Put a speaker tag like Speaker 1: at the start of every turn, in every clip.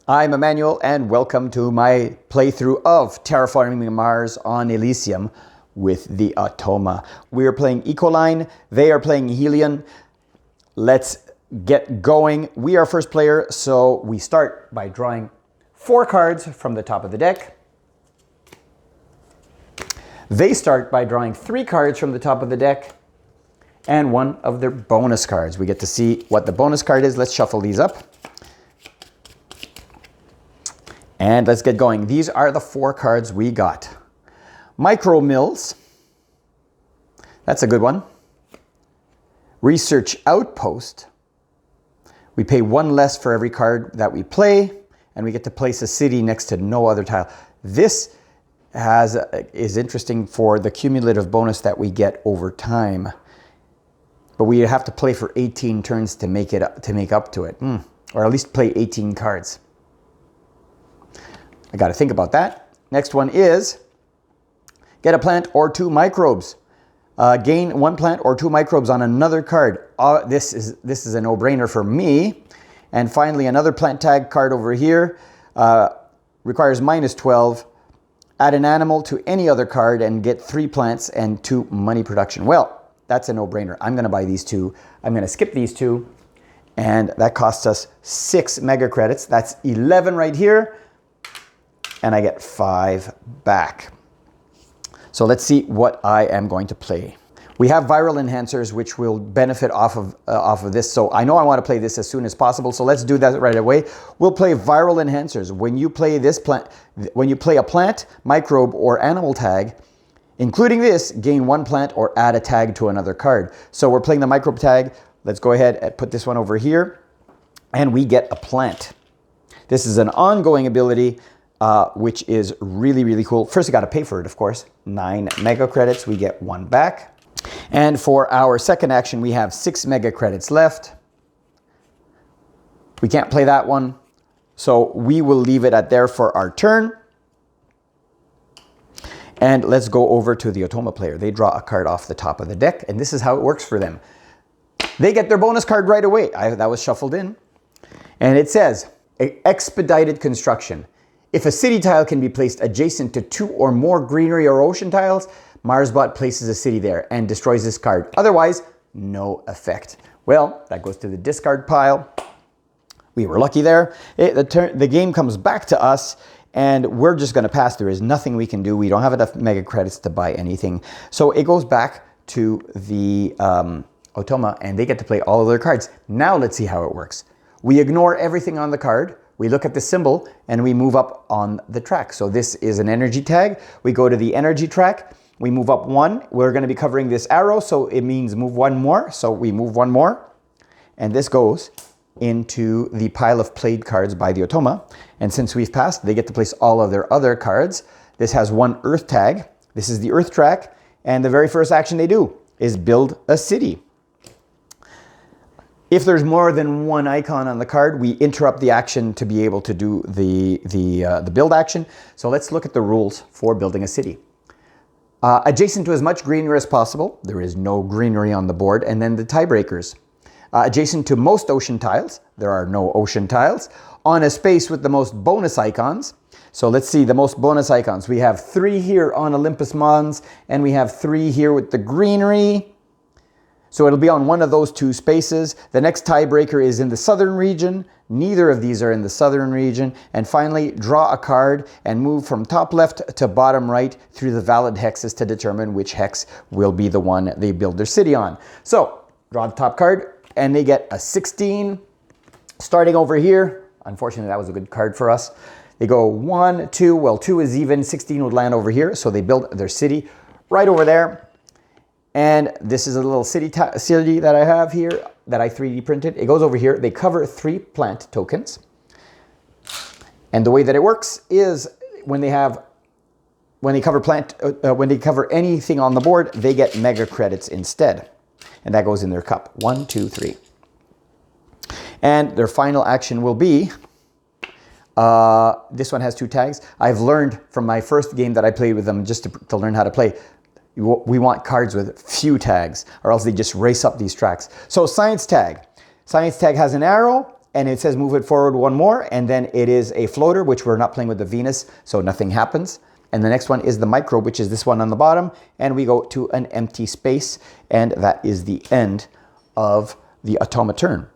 Speaker 1: I'm Emmanuel and welcome to my playthrough of Terraforming Mars on Elysium with the Automa. We are playing Ecoline, they are playing Helion. Let's get going. We are first player, so we start by drawing 4 cards from the top of the deck. They start by drawing 3 cards from the top of the deck and 1 of their bonus cards. We get to see what the bonus card is. Let's shuffle these up. And let's get going. These are the 4 cards we got. Micro Mills. That's a good one. Research Outpost. We pay 1 less for every card that we play, and we get to place a city next to no other tile. This is interesting for the cumulative bonus that we get over time. But we have to play for 18 turns to make up to it. Or at least play 18 cards. I got to think about that. Next one is get a plant or 2 microbes. Gain 1 plant or 2 microbes on another card. This is a no-brainer for me. And finally, another plant tag card over here. Requires -12. Add an animal to any other card and get 3 plants and 2 money production. Well, that's a no-brainer. I'm going to buy these 2. I'm going to skip these 2. And that costs us 6 mega credits. That's 11 right here. And I get 5 back. So let's see what I am going to play. We have viral enhancers, which will benefit off of this. So I know I want to play this as soon as possible. So let's do that right away. We'll play viral enhancers. When you play this plant, when you play a plant, microbe, or animal tag, including this, gain 1 plant or add a tag to another card. So we're playing the microbe tag. Let's go ahead and put this one over here, and we get a plant. This is an ongoing ability. Which is really, really cool. First, you got to pay for it, of course. 9 mega credits, we get 1 back. And for our second action, we have 6 mega credits left. We can't play that one, so we will leave it at there for our turn. And let's go over to the Automa player. They draw a card off the top of the deck, and this is how it works for them. They get their bonus card right away. That was shuffled in. And it says, expedited construction. If a city tile can be placed adjacent to 2 or more greenery or ocean tiles, MarsBot places a city there and destroys this card. Otherwise, no effect. Well, that goes to the discard pile. We were lucky there. The game comes back to us, and we're just going to pass. There is nothing we can do. We don't have enough mega credits to buy anything. So it goes back to the Automa, and they get to play all of their cards. Now let's see how it works. We ignore everything on the card. We look at the symbol and we move up on the track. So this is an energy tag. We go to the energy track. We move up 1. We're going to be covering this arrow, so it means move 1 more. So we move 1 more. And this goes into the pile of played cards by the Automa. And since we've passed, they get to place all of their other cards. This has 1 earth tag. This is the earth track. And the very first action they do is build a city. If there's more than 1 icon on the card, we interrupt the action to be able to do the build action. So let's look at the rules for building a city. Adjacent to as much greenery as possible. There is no greenery on the board. And then the tiebreakers. Adjacent to most ocean tiles. There are no ocean tiles. On a space with the most bonus icons. So let's see the most bonus icons. We have 3 here on Olympus Mons, and we have 3 here with the greenery. So it'll be on one of those 2 spaces. The next tiebreaker is in the southern region. Neither of these are in the southern region. And finally, draw a card and move from top left to bottom right through the valid hexes to determine which hex will be the one they build their city on. So, draw the top card, and they get a 16. Starting over here, unfortunately that was a good card for us. They go 1, 2, well 2 is even, 16 would land over here. So they build their city right over there. And this is a little city that I have here that I 3D printed. It goes over here. They cover 3 plant tokens. And the way that it works is when they cover anything on the board, they get mega credits instead. And that goes in their cup. 1, 2, 3. And their final action will be, this one has 2 tags. I've learned from my first game that I played with them just to learn how to play. We want cards with few tags, or else they just race up these tracks. So science tag. Science tag has an arrow, and it says move it forward one more, and then it is a floater, which we're not playing with the Venus, so nothing happens. And the next one is the microbe, which is this one on the bottom, and we go to an empty space, and that is the end of the Automa turn.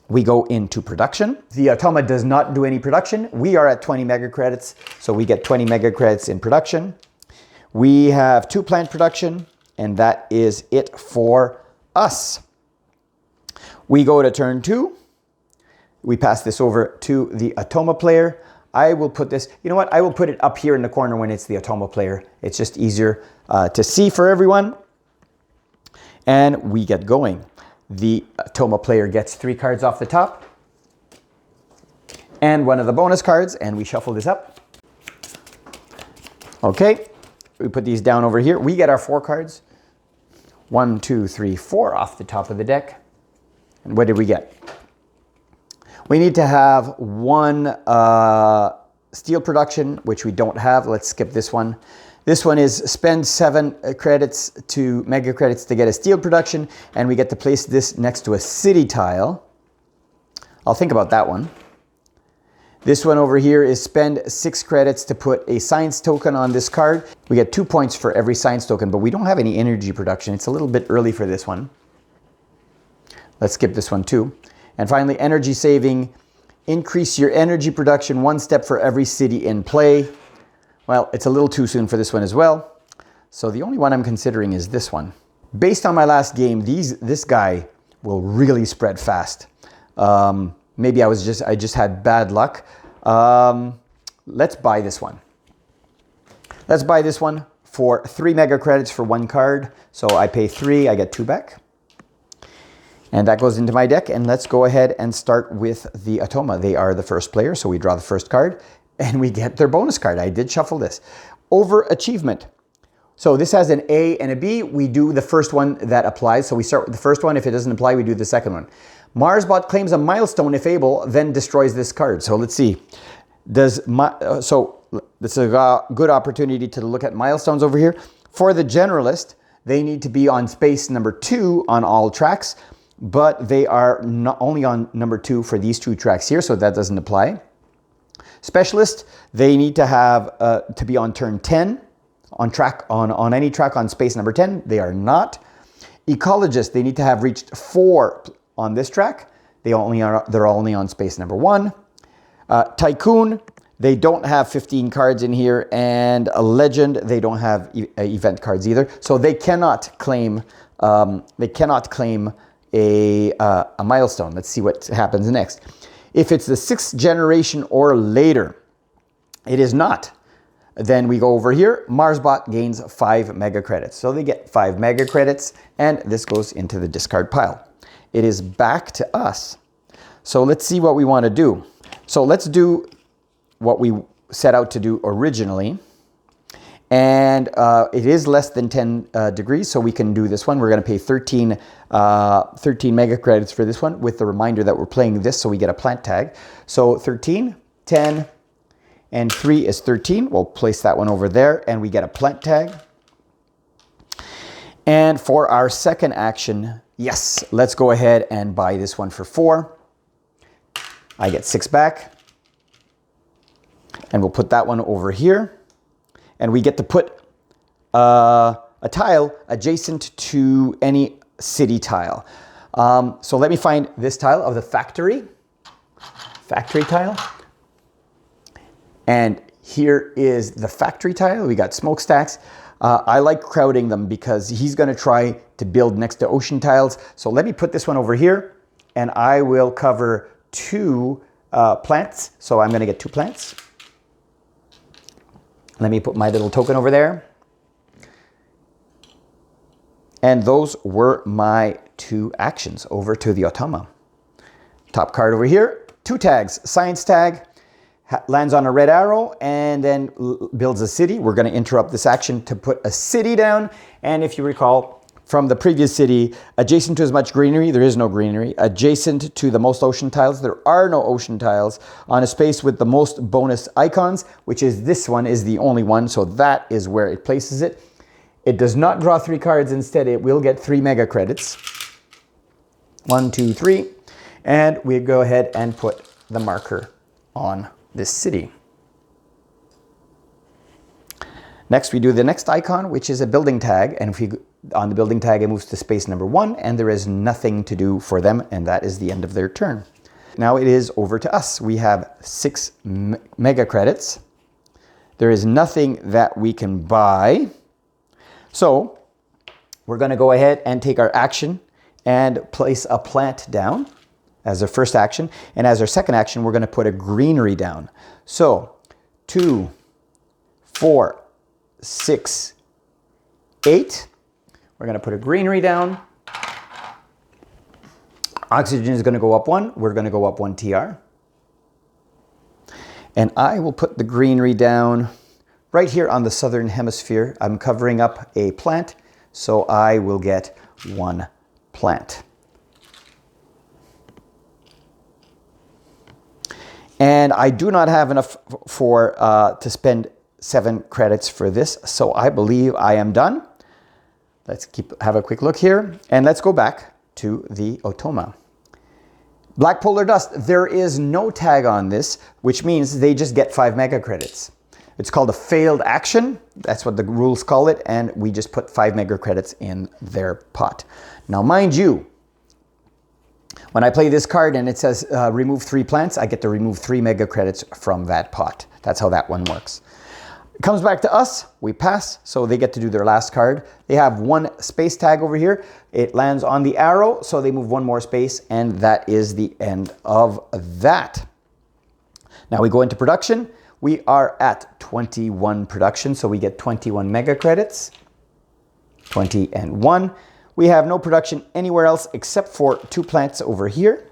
Speaker 1: We go into production. The Automa does not do any production. We are at 20 mega credits, so we get 20 mega credits in production. We have 2 plant production, and that is it for us. We go to turn 2. We pass this over to the Automa player. I will put this, you know what? I will put it up here in the corner when it's the Automa player. It's just easier to see for everyone. And we get going. The Automa player gets 3 cards off the top and one of the bonus cards, and we shuffle this up. Okay, we put these down over here. We get our 4 cards. 1, 2, 3, 4 off the top of the deck. And what did we get? We need to have 1 steel production, which we don't have. Let's skip this one. This one is spend 7 credits to mega credits to get a steel production, and we get to place this next to a city tile. I'll think about that one. This one over here is spend 6 credits to put a science token on this card. We get 2 points for every science token, but we don't have any energy production. It's a little bit early for this one. Let's skip this one too. And finally, energy saving. Increase your energy production 1 step for every city in play. Well, it's a little too soon for this one as well. So the only one I'm considering is this one. Based on my last game, this guy will really spread fast. Maybe I just had bad luck. Let's buy this one. Let's buy this one for 3 mega credits for 1 card. So I pay 3, I get 2 back. And that goes into my deck, and let's go ahead and start with the Automa. They are the first player, so we draw the first card, and we get their bonus card. I did shuffle this. Overachievement. So this has an A and a B. We do the first one that applies. So we start with the first one. If it doesn't apply, we do the second one. Marsbot claims a milestone if able, then destroys this card. So let's see. So this is a good opportunity to look at milestones over here. For the generalist, they need to be on space number 2 on all tracks, but they are not only on number 2 for these 2 tracks here, so that doesn't apply. Specialist, they need to have to be on turn 10 on any track on space number 10. They are not. Ecologist, they need to have reached 4 on this track. They're only on space number 1. Tycoon, they don't have 15 cards in here, and a legend, they don't have event cards either, so they cannot claim a milestone. Let's see what happens next. If it's the 6th generation or later, it is not. Then we go over here. Marsbot gains 5 mega credits. So they get 5 mega credits, and this goes into the discard pile. It is back to us. So let's see what we want to do. So let's do what we set out to do originally. And it is less than 10 degrees, so we can do this one. We're going to pay 13 mega credits for this one, with the reminder that we're playing this, so we get a plant tag. So 13, 10, and 3 is 13. We'll place that one over there, and we get a plant tag. And for our second action, yes, let's go ahead and buy this one for 4. I get 6 back. And we'll put that one over here. And we get to put a tile adjacent to any city tile. So let me find this tile of the factory tile. And here is the factory tile. We got smokestacks. I like crowding them because he's going to try to build next to ocean tiles. So let me put this one over here, and I will cover 2 plants. So I'm going to get 2 plants. Let me put my little token over there. And those were my 2 actions over to the Automa. Top card over here, 2 tags. Science tag lands on a red arrow and then builds a city. We're going to interrupt this action to put a city down. And if you recall from the previous city, adjacent to as much greenery, there is no greenery. Adjacent to the most ocean tiles, there are no ocean tiles. On a space with the most bonus icons, which is this one, is the only one. So that is where it places it. It does not draw 3 cards. Instead, it will get 3 mega credits. 1, 2, 3. And we go ahead and put the marker on this city. Next, we do the next icon, which is a building tag. And if we on the building tag, it moves to space number 1, and there is nothing to do for them, and that is the end of their turn. Now it is over to us. We have 6 mega credits. There is nothing that we can buy. So we're going to go ahead and take our action and place a plant down as our first action. And as our second action, we're going to put a greenery down. So 2, 4, 6, 8. We're going to put a greenery down. Oxygen is going to go up 1. We're going to go up 1 TR. And I will put the greenery down right here on the southern hemisphere. I'm covering up a plant, so I will get 1 plant. And I do not have enough for to spend 7 credits for this, so I believe I am done. Let's have a quick look here, and let's go back to the Automa. Black polar dust, there is no tag on this, which means they just get 5 mega credits. It's called a failed action. That's what the rules call it, and we just put 5 mega credits in their pot. Now, mind you, when I play this card and it says remove 3 plants, I get to remove 3 mega credits from that pot. That's how that one works. It comes back to us, we pass, so they get to do their last card. They have 1 space tag over here. It lands on the arrow, so they move 1 more space, and that is the end of that. Now we go into production. We are at 21 production, so we get 21 mega credits. 20 and 1. We have no production anywhere else except for 2 plants over here.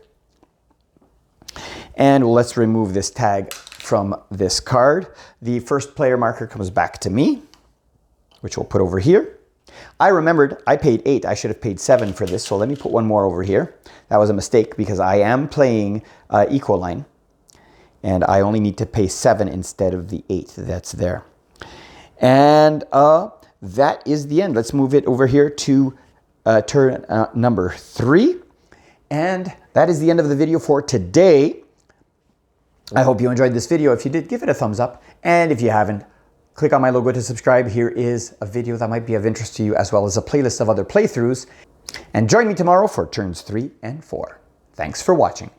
Speaker 1: And let's remove this tag from this card. The first player marker comes back to me, which we'll put over here. I remembered I paid 8. I should have paid 7 for this, so let me put 1 more over here. That was a mistake because I am playing Ecoline, and I only need to pay 7 instead of the 8 that's there. And that is the end. Let's move it over here to turn number 3. And that is the end of the video for today. I hope you enjoyed this video. If you did, give it a thumbs up. And if you haven't, click on my logo to subscribe. Here is a video that might be of interest to you, as well as a playlist of other playthroughs. And join me tomorrow for turns 3 and 4. Thanks for watching.